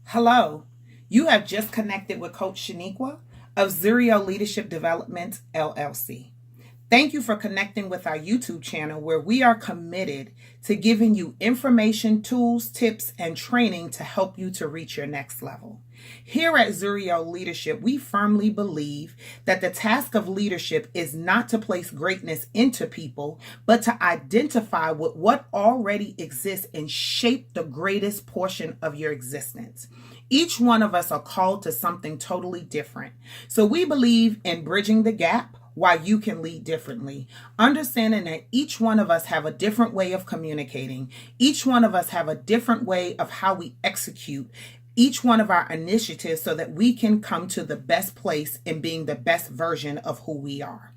Hello, you have just connected with Coach Shaniequa of Zuriel Leadership Development, LLC. Thank you for connecting with our YouTube channel where we are committed to giving you information, tools, tips, and training to help you to reach your next level. Here at Zuriel Leadership, we firmly believe that the task of leadership is not to place greatness into people, but to identify with what already exists and shape the greatest portion of your existence. Each one of us are called to something totally different. So we believe in bridging the gap why you can lead differently. Understanding that each one of us have a different way of communicating. Each one of us have a different way of how we execute each one of our initiatives so that we can come to the best place in being the best version of who we are.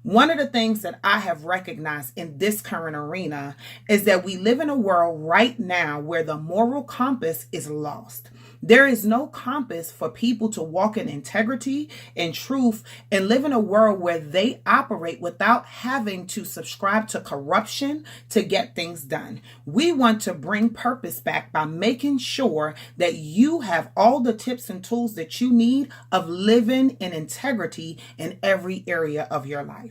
One of the things that I have recognized in this current arena is that we live in a world right now where the moral compass is lost. There is no compass for people to walk in integrity and truth and live in a world where they operate without having to subscribe to corruption to get things done. We want to bring purpose back by making sure that you have all the tips and tools that you need of living in integrity in every area of your life.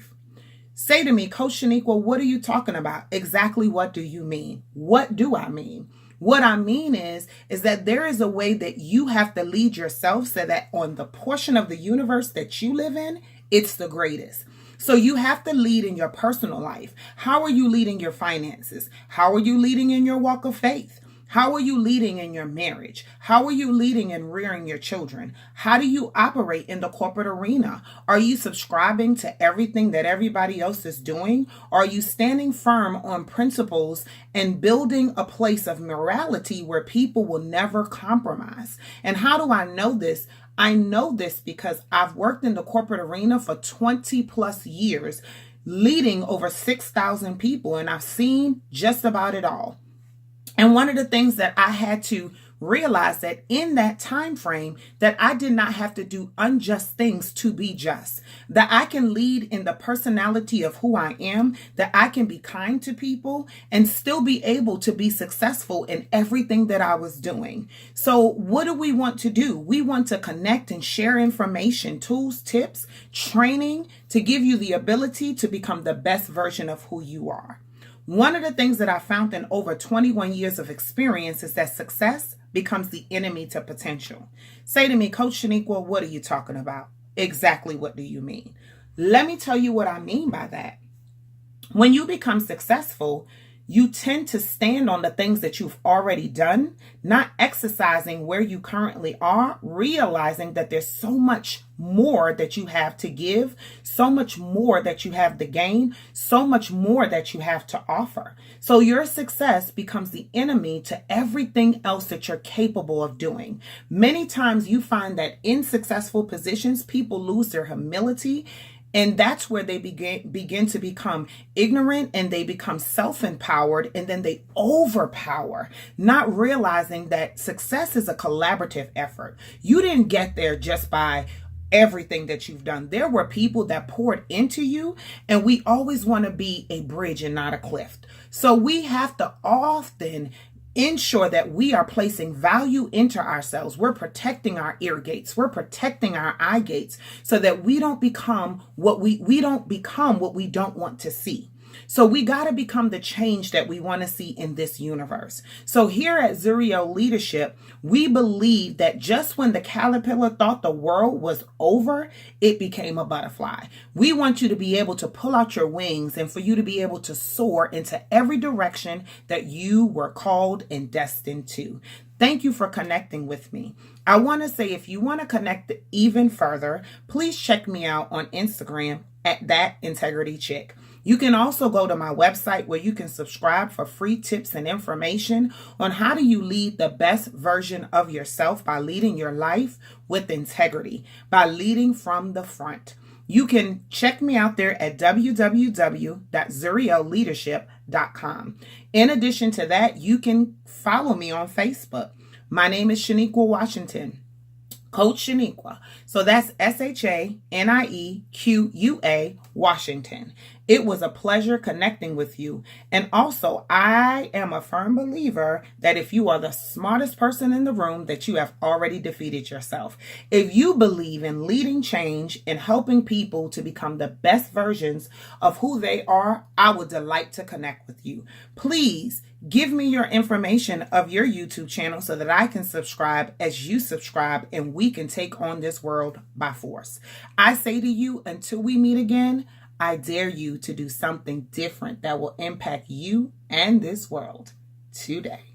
Say to me, Coach Shaniequa, what are you talking about? Exactly what do you mean? What do I mean? What I mean is that there is a way that you have to lead yourself so that on the portion of the universe that you live in, it's the greatest. So you have to lead in your personal life. How are you leading your finances? How are you leading in your walk of faith? How are you leading in your marriage? How are you leading in rearing your children? How do you operate in the corporate arena? Are you subscribing to everything that everybody else is doing? Are you standing firm on principles and building a place of morality where people will never compromise? And how do I know this? I know this because I've worked in the corporate arena for 20 plus years, leading over 6,000 people, and I've seen just about it all. And one of the things that I had to realize that in that time frame that I did not have to do unjust things to be just, that I can lead in the personality of who I am, that I can be kind to people and still be able to be successful in everything that I was doing. So what do we want to do? We want to connect and share information, tools, tips, training to give you the ability to become the best version of who you are. One of the things that I found in over 21 years of experience is that success becomes the enemy to potential. Say to me, Coach Shaniequa, what are you talking about? Exactly what do you mean? Let me tell you what I mean by that. When you become successful, you tend to stand on the things that you've already done, not exercising where you currently are, realizing that there's so much more that you have to give, so much more that you have to gain, so much more that you have to offer. So your success becomes the enemy to everything else that you're capable of doing. Many times you find that in successful positions, people lose their humility. And that's where they begin to become ignorant and they become self-empowered and then they overpower, not realizing that success is a collaborative effort. You didn't get there just by everything that you've done. There were people that poured into you, and we always want to be a bridge and not a cliff. So we have to often ensure that we are placing value into ourselves. We're protecting our ear gates. We're protecting our eye gates so that we don't become what we don't want to see. So we got to become the change that we want to see in this universe. So here at Zuriel Leadership, we believe that just when the caterpillar thought the world was over, it became a butterfly. We want you to be able to pull out your wings and for you to be able to soar into every direction that you were called and destined to. Thank you for connecting with me. I want to say if you want to connect even further, please check me out on Instagram at That Integrity Chick. You can also go to my website where you can subscribe for free tips and information on how do you lead the best version of yourself by leading your life with integrity, by leading from the front. You can check me out there at www.zurielleadership.com. In addition to that, you can follow me on Facebook. My name is Shaniequa Washington. Coach Shaniequa. So that's ShanieQua Washington. It was a pleasure connecting with you. And also, I am a firm believer that if you are the smartest person in the room, that you have already defeated yourself. If you believe in leading change and helping people to become the best versions of who they are, I would delight to connect with you. Please give me your information of your YouTube channel so that I can subscribe as you subscribe and we can take on this world by force. I say to you, until we meet again, I dare you to do something different that will impact you and this world today.